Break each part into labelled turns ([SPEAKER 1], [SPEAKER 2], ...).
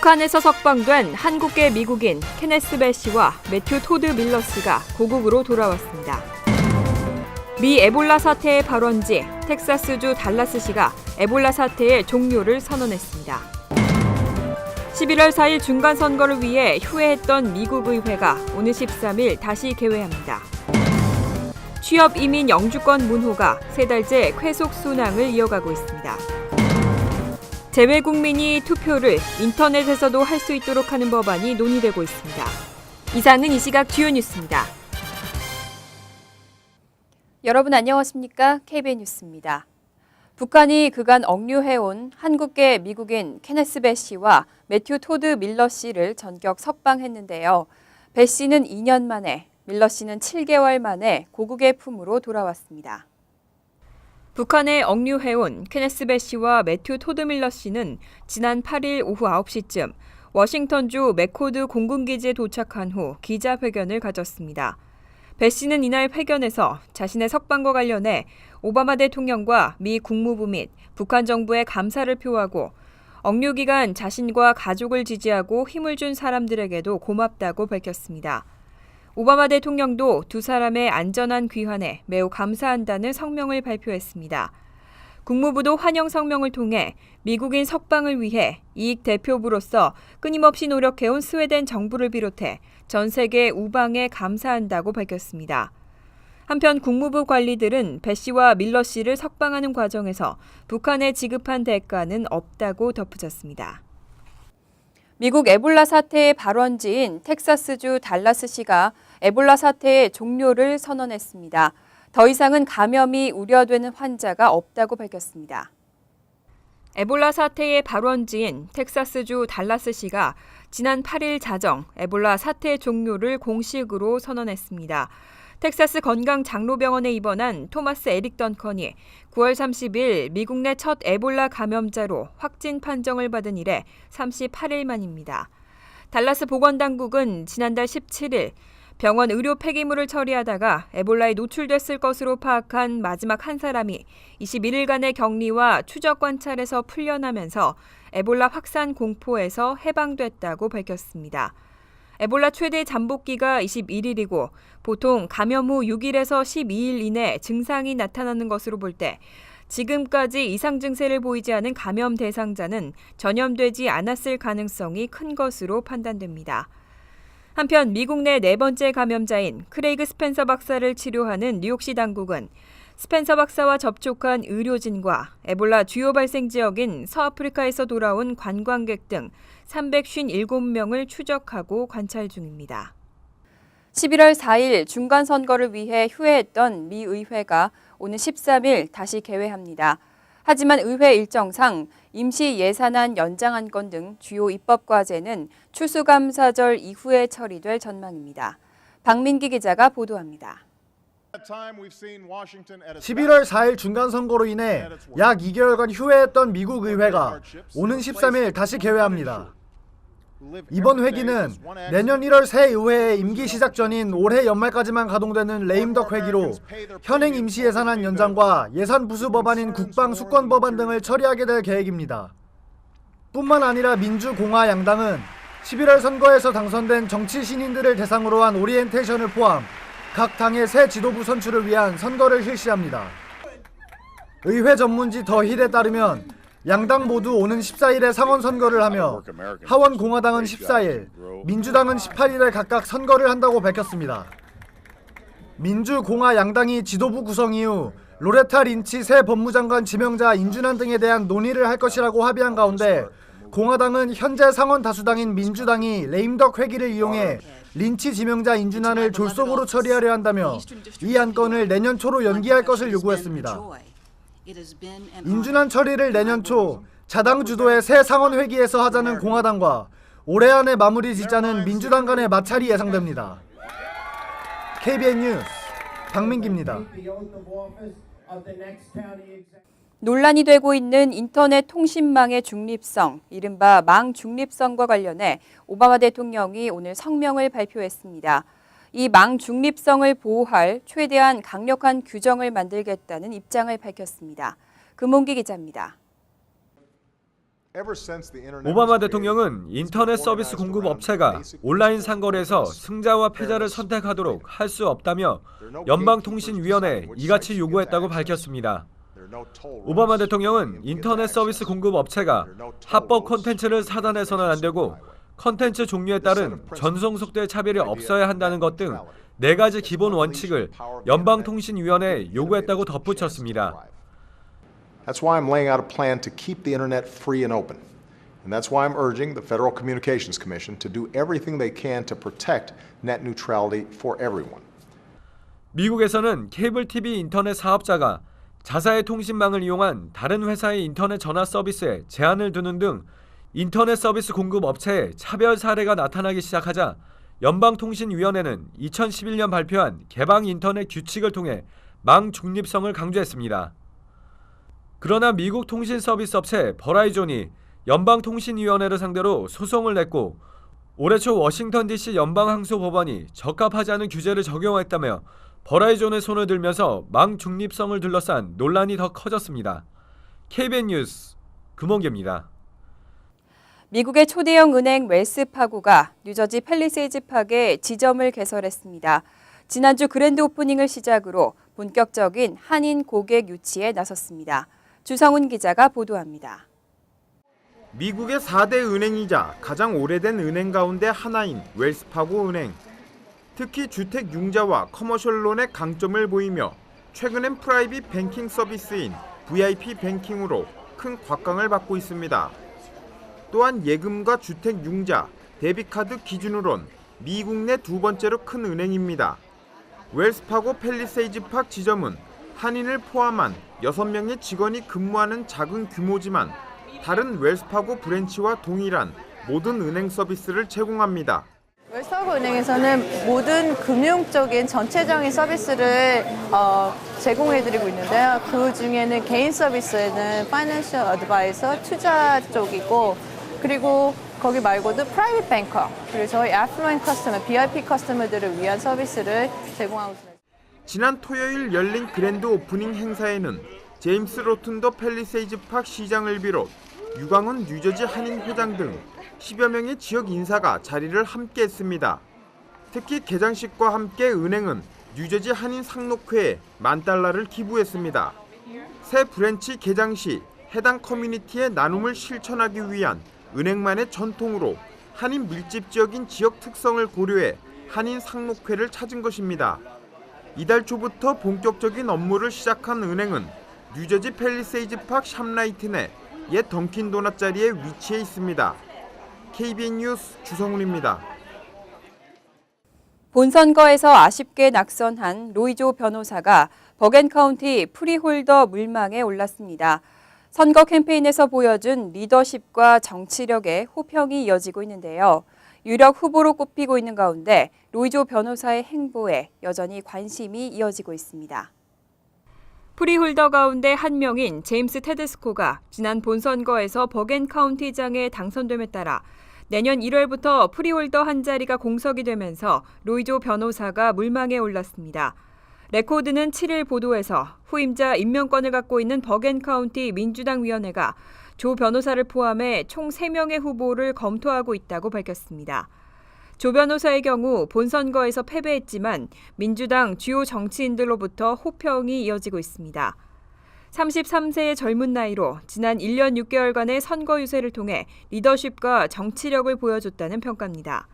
[SPEAKER 1] 북한에서 석방된 한국계 미국인 케네스 배 씨와 매튜 토드 밀러 씨가 고국으로 돌아왔습니다. 미 에볼라 사태의 발원지 텍사스주 달라스시가 에볼라 사태의 종료를 선언했습니다. 11월 4일 중간선거를 위해 휴회했던 미국 의회가 오늘 13일 다시 개회합니다. 취업 이민 영주권 문호가 3달째 쾌속 순항을 이어가고 있습니다. 재외국민이 투표를 인터넷에서도 할 수 있도록 하는 법안이 논의되고 있습니다. 이상은 이 시각 주요 뉴스입니다. 여러분 안녕하십니까? KBN 뉴스입니다. 북한이 그간 억류해온 한국계 미국인 케네스 배 씨와 매튜 토드 밀러 씨를 전격 석방했는데요. 배 씨는 2년 만에, 밀러 씨는 7개월 만에 고국의 품으로 돌아왔습니다. 북한에 억류해온 케네스 배 씨와 매튜 토드 밀러 씨는 지난 8일 오후 9시쯤 워싱턴주 맥코드 공군기지에 도착한 후 기자회견을 가졌습니다. 배 씨는 이날 회견에서 자신의 석방과 관련해 오바마 대통령과 미 국무부 및 북한 정부에 감사를 표하고 억류 기간 자신과 가족을 지지하고 힘을 준 사람들에게도 고맙다고 밝혔습니다. 오바마 대통령도 두 사람의 안전한 귀환에 매우 감사한다는 성명을 발표했습니다. 국무부도 환영 성명을 통해 미국인 석방을 위해 이익 대표부로서 끊임없이 노력해온 스웨덴 정부를 비롯해 전 세계 우방에 감사한다고 밝혔습니다. 한편 국무부 관리들은 배 씨와 밀러 씨를 석방하는 과정에서 북한에 지급한 대가는 없다고 덧붙였습니다. 미국 에볼라 사태의 발원지인 텍사스주 달라스시가 에볼라 사태의 종료를 선언했습니다. 더 이상은 감염이 우려되는 환자가 없다고 밝혔습니다. 에볼라 사태의 발원지인 텍사스주 달라스시가 지난 8일 자정 에볼라 사태 종료를 공식으로 선언했습니다. 텍사스 건강장로병원에 입원한 토마스 에릭 던컨이 9월 30일 미국 내 첫 에볼라 감염자로 확진 판정을 받은 이래 38일 만입니다. 달라스 보건당국은 지난달 17일 병원 의료 폐기물을 처리하다가 에볼라에 노출됐을 것으로 파악한 마지막 한 사람이 21일간의 격리와 추적 관찰에서 풀려나면서 에볼라 확산 공포에서 해방됐다고 밝혔습니다. 에볼라 최대 잠복기가 21일이고 보통 감염 후 6일에서 12일 이내 증상이 나타나는 것으로 볼 때 지금까지 이상 증세를 보이지 않은 감염 대상자는 전염되지 않았을 가능성이 큰 것으로 판단됩니다. 한편 미국 내 4번째 감염자인 크레이그 스펜서 박사를 치료하는 뉴욕시 당국은 스펜서 박사와 접촉한 의료진과 에볼라 주요 발생 지역인 서아프리카에서 돌아온 관광객 등 357명을 추적하고 관찰 중입니다. 11월 4일 중간선거를 위해 휴회했던 미 의회가 오늘 13일 다시 개회합니다. 하지만 의회 일정상 임시 예산안 연장안건 등 주요 입법 과제는 추수감사절 이후에 처리될 전망입니다. 박민기 기자가 보도합니다.
[SPEAKER 2] 11월 4일 중간선거로 인해 약 2개월간 휴회했던 미국 의회가 오는 13일 다시 개회합니다. 이번 회기는 내년 1월 새 의회의 임기 시작 전인 올해 연말까지만 가동되는 레임덕 회기로 현행 임시예산안 연장과 예산 부수 법안인 국방수권 법안 등을 처리하게 될 계획입니다. 뿐만 아니라 민주공화 양당은 11월 선거에서 당선된 정치 신인들을 대상으로 한 오리엔테이션을 포함 각 당의 새 지도부 선출을 위한 선거를 실시합니다. 의회 전문지 더 힐에 따르면 양당 모두 오는 14일에 상원 선거를 하며 하원 공화당은 14일, 민주당은 18일에 각각 선거를 한다고 밝혔습니다. 민주공화 양당이 지도부 구성 이후 로레타 린치 새 법무장관 지명자 인준안 등에 대한 논의를 할 것이라고 합의한 가운데 공화당은 현재 상원 다수당인 민주당이 레임덕 회기를 이용해 린치 지명자 인준안을 졸속으로 처리하려 한다며 이 안건을 내년 초로 연기할 것을 요구했습니다. 인준안 처리를 내년 초 자당 주도의 새 상원 회기에서 하자는 공화당과 올해 안에 마무리 짓자는 민주당 간의 마찰이 예상됩니다. KBN 뉴스 박민기입니다.
[SPEAKER 1] 논란이 되고 있는 인터넷 통신망의 중립성, 이른바 망 중립성과 관련해 오바마 대통령이 오늘 성명을 발표했습니다. 이 망 중립성을 보호할 최대한 강력한 규정을 만들겠다는 입장을 밝혔습니다. 금홍기 기자입니다.
[SPEAKER 3] 오바마 대통령은 인터넷 서비스 공급 업체가 온라인 상거래에서 승자와 패자를 선택하도록 할 수 없다며 연방통신위원회에 이같이 요구했다고 밝혔습니다. 오바마 대통령은 인터넷 서비스 공급 업체가 합법 콘텐츠를 사단해서는 안 되고 콘텐츠 종류에 따른 전송 속도의 차별이 없어야 한다는 것 등 4가지 기본 원칙을 연방통신위원회에 요구했다고 덧붙였습니다.
[SPEAKER 4] That's why I'm laying out a plan to keep the internet free and open. And that's why I'm urging the Federal Communications Commission to do everything they can to protect net neutrality for everyone.
[SPEAKER 3] 미국에서는 케이블 TV 인터넷 사업자가 자사의 통신망을 이용한 다른 회사의 인터넷 전화 서비스에 제한을 두는 등 인터넷 서비스 공급 업체의 차별 사례가 나타나기 시작하자 연방통신위원회는 2011년 발표한 개방 인터넷 규칙을 통해 망 중립성을 강조했습니다. 그러나 미국 통신 서비스 업체 버라이존이 연방통신위원회를 상대로 소송을 냈고 올해 초 워싱턴 DC 연방항소법원이 적합하지 않은 규제를 적용했다며 버라이존의 손을 들면서 망 중립성을 둘러싼 논란이 더 커졌습니다. KBN 뉴스 금원계입니다.
[SPEAKER 1] 미국의 초대형 은행 웰스파고가 뉴저지 팰리세이즈 팍에 지점을 개설했습니다. 지난주 그랜드 오프닝을 시작으로 본격적인 한인 고객 유치에 나섰습니다. 주성훈 기자가 보도합니다.
[SPEAKER 5] 미국의 4대 은행이자 가장 오래된 은행 가운데 하나인 웰스파고 은행. 특히 주택 융자와 커머셜 론의 강점을 보이며 최근엔 프라이빗 뱅킹 서비스인 VIP 뱅킹으로 큰 곽강을 받고 있습니다. 또한 예금과 주택 융자, 데비카드 기준으론 미국 내 2번째로 큰 은행입니다. 웰스파고 팰리세이즈 팍 지점은 한인을 포함한 6명의 직원이 근무하는 작은 규모지만 다른 웰스파고 브랜치와 동일한 모든 은행 서비스를 제공합니다.
[SPEAKER 6] 웰스파고 은행에서는 모든 금융적인 전체적인 서비스를 제공해드리고 있는데요. 그 중에는 개인 서비스에는 파이낸셜 어드바이서, 투자 쪽이고 그리고 거기 말고도 프라이빗 뱅커, 그리고 저희 애플루언트 커스터머, VIP 커스터머들을 위한 서비스를 제공하고 있습니다.
[SPEAKER 5] 지난 토요일 열린 그랜드 오프닝 행사에는 제임스 로튼더 팰리세이즈 팍 시장을 비롯 유광훈 뉴저지 한인 회장 등 10여 명의 지역 인사가 자리를 함께 했습니다. 특히 개장식과 함께 은행은 뉴저지 한인 상록회에 $10,000를 기부했습니다. 새 브랜치 개장 시 해당 커뮤니티의 나눔을 실천하기 위한 은행만의 전통으로 한인 밀집 지역인 지역 특성을 고려해 한인 상록회를 찾은 것입니다. 이달 초부터 본격적인 업무를 시작한 은행은 뉴저지 팰리세이즈 팍 샵라이트 내 옛 던킨 도넛 자리에 위치해 있습니다. KBN 뉴스 주성훈입니다.
[SPEAKER 1] 본선거에서 아쉽게 낙선한 로이조 변호사가 버겐카운티 프리홀더 물망에 올랐습니다. 선거 캠페인에서 보여준 리더십과 정치력에 호평이 이어지고 있는데요. 유력 후보로 꼽히고 있는 가운데 로이조 변호사의 행보에 여전히 관심이 이어지고 있습니다. 프리홀더 가운데 한 명인 제임스 테드스코가 지난 본선거에서 버겐카운티장에 당선됨에 따라 내년 1월부터 프리홀더 한 자리가 공석이 되면서 로이조 변호사가 물망에 올랐습니다. 레코드는 7일 보도에서 후임자 임명권을 갖고 있는 버겐카운티 민주당 위원회가 조 변호사를 포함해 총 3명의 후보를 검토하고 있다고 밝혔습니다. 조 변호사의 경우 본선거에서 패배했지만 민주당 주요 정치인들로부터 호평이 이어지고 있습니다. 33세의 젊은 나이로 지난 1년 6개월간의 선거 유세를 통해 리더십과 정치력을 보여줬다는 평가입니다.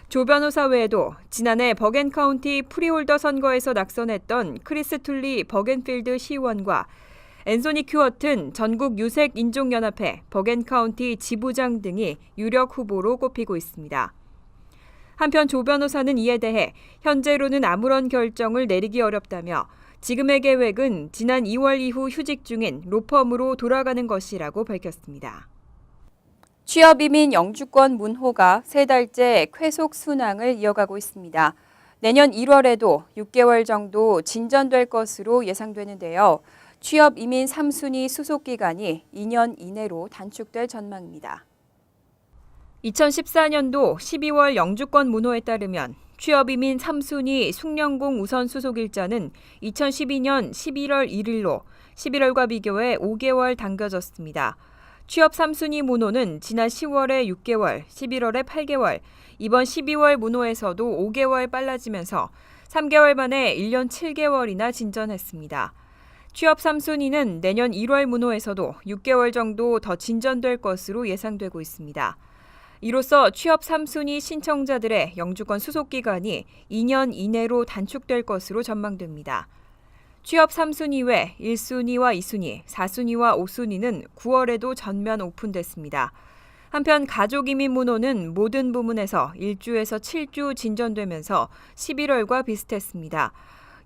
[SPEAKER 1] 조 변호사 외에도 지난해 버겐카운티 프리홀더 선거에서 낙선했던 크리스 툴리 버겐필드 시의원과 앤소니 큐어튼 전국 유색 인종연합회 버겐카운티 지부장 등이 유력 후보로 꼽히고 있습니다. 한편 조 변호사는 이에 대해 현재로는 아무런 결정을 내리기 어렵다며 지금의 계획은 지난 2월 이후 휴직 중인 로펌으로 돌아가는 것이라고 밝혔습니다. 취업이민 영주권 문호가 3달째 쾌속 순항을 이어가고 있습니다. 내년 1월에도 6개월 정도 진전될 것으로 예상되는데요. 취업이민 3순위 수속 기간이 2년 이내로 단축될 전망입니다. 2014년도 12월 영주권 문호에 따르면 취업이민 3순위 숭령공 우선 수속 일자는 2012년 11월 1일로 11월과 비교해 5개월 당겨졌습니다. 취업 3순위 문호는 지난 10월에 6개월, 11월에 8개월, 이번 12월 문호에서도 5개월 빨라지면서 3개월 만에 1년 7개월이나 진전했습니다. 취업 3순위는 내년 1월 문호에서도 6개월 정도 더 진전될 것으로 예상되고 있습니다. 이로써 취업 3순위 신청자들의 영주권 수속 기간이 2년 이내로 단축될 것으로 전망됩니다. 취업 3순위 외 1순위와 2순위, 4순위와 5순위는 9월에도 전면 오픈됐습니다. 한편 가족이민 문호는 모든 부문에서 1주에서 7주 진전되면서 11월과 비슷했습니다.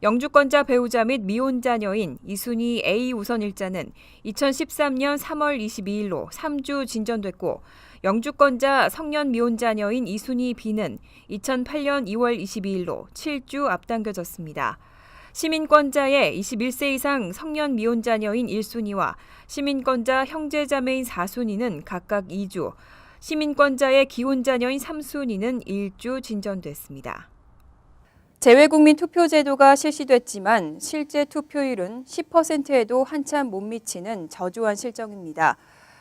[SPEAKER 1] 영주권자 배우자 및 미혼 자녀인 2순위 A 우선 일자는 2013년 3월 22일로 3주 진전됐고 영주권자 성년 미혼 자녀인 2순위 B는 2008년 2월 22일로 7주 앞당겨졌습니다. 시민권자의 21세 이상 성년 미혼 자녀인 1순위와 시민권자 형제자매인 4순위는 각각 2주, 시민권자의 기혼 자녀인 3순위는 1주 진전됐습니다. 재외국민 투표 제도가 실시됐지만 실제 투표율은 10%에도 한참 못 미치는 저조한 실정입니다.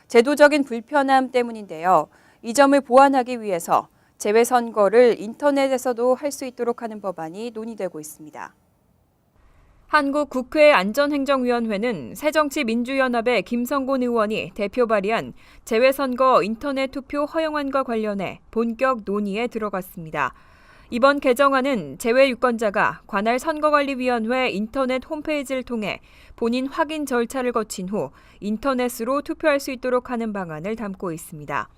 [SPEAKER 1] 제도적인 불편함 때문인데요. 이 점을 보완하기 위해서 재외선거를 인터넷에서도 할 수 있도록 하는 법안이 논의되고 있습니다. 한국국회안전행정위원회는 새정치민주연합의 김성곤 의원이 대표 발의한 재외선거 인터넷 투표 허용안과 관련해 본격 논의에 들어갔습니다. 이번 개정안은 재외유권자가 관할 선거관리위원회 인터넷 홈페이지를 통해 본인 확인 절차를 거친 후 인터넷으로 투표할 수 있도록 하는 방안을 담고 있습니다.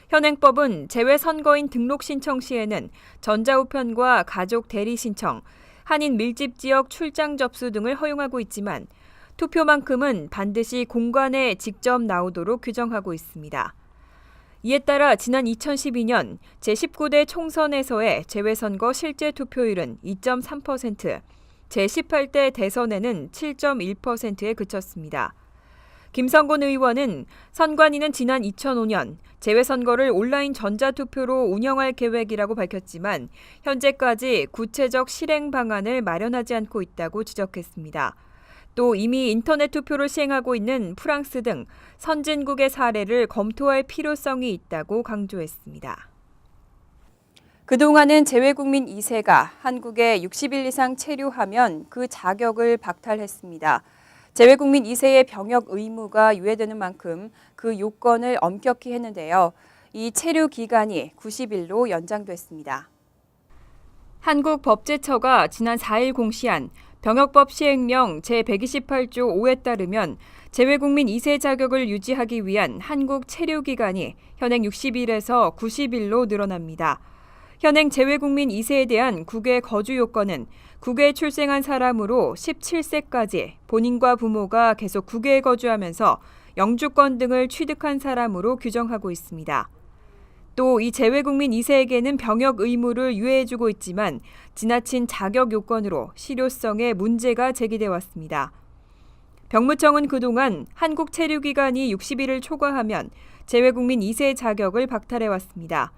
[SPEAKER 1] 현행법은 재외선거인 등록 신청 시에는 전자우편과 가족 대리 신청, 한인 밀집 지역 출장 접수 등을 허용하고 있지만 투표만큼은 반드시 공관에 직접 나오도록 규정하고 있습니다. 이에 따라 지난 2012년 제19대 총선에서의 재외선거 실제 투표율은 2.3%, 제18대 대선에는 7.1%에 그쳤습니다. 김성곤 의원은 선관위는 지난 2005년 재외선거를 온라인 전자투표로 운영할 계획이라고 밝혔지만 현재까지 구체적 실행 방안을 마련하지 않고 있다고 지적했습니다. 또 이미 인터넷 투표를 시행하고 있는 프랑스 등 선진국의 사례를 검토할 필요성이 있다고 강조했습니다. 그동안은 재외국민 2세가 한국에 60일 이상 체류하면 그 자격을 박탈했습니다. 재외국민 2세의 병역 의무가 유예되는 만큼 그 요건을 엄격히 했는데요. 이 체류 기간이 90일로 연장됐습니다. 한국법제처가 지난 4일 공시한 병역법 시행령 제128조 5에 따르면 재외국민 2세 자격을 유지하기 위한 한국 체류 기간이 현행 60일에서 90일로 늘어납니다. 현행 재외국민 2세에 대한 국외 거주 요건은 국외에 출생한 사람으로 17세까지 본인과 부모가 계속 국외에 거주하면서 영주권 등을 취득한 사람으로 규정하고 있습니다. 또 이 재외국민 2세에게는 병역 의무를 유예해주고 있지만 지나친 자격 요건으로 실효성에 문제가 제기돼 왔습니다. 병무청은 그동안 한국 체류 기간이 60일을 초과하면 재외국민 2세 자격을 박탈해 왔습니다.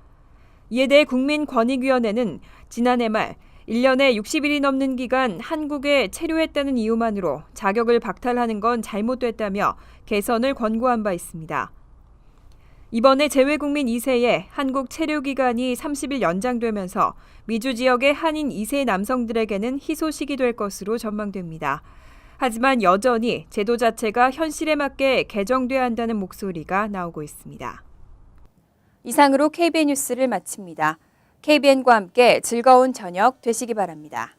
[SPEAKER 1] 이에 대해 국민권익위원회는 지난해 말 1년에 60일이 넘는 기간 한국에 체류했다는 이유만으로 자격을 박탈하는 건 잘못됐다며 개선을 권고한 바 있습니다. 이번에 재외국민 2세의 한국 체류 기간이 30일 연장되면서 미주 지역의 한인 2세 남성들에게는 희소식이 될 것으로 전망됩니다. 하지만 여전히 제도 자체가 현실에 맞게 개정돼야 한다는 목소리가 나오고 있습니다. 이상으로 KBN 뉴스를 마칩니다. KBN과 함께 즐거운 저녁 되시기 바랍니다.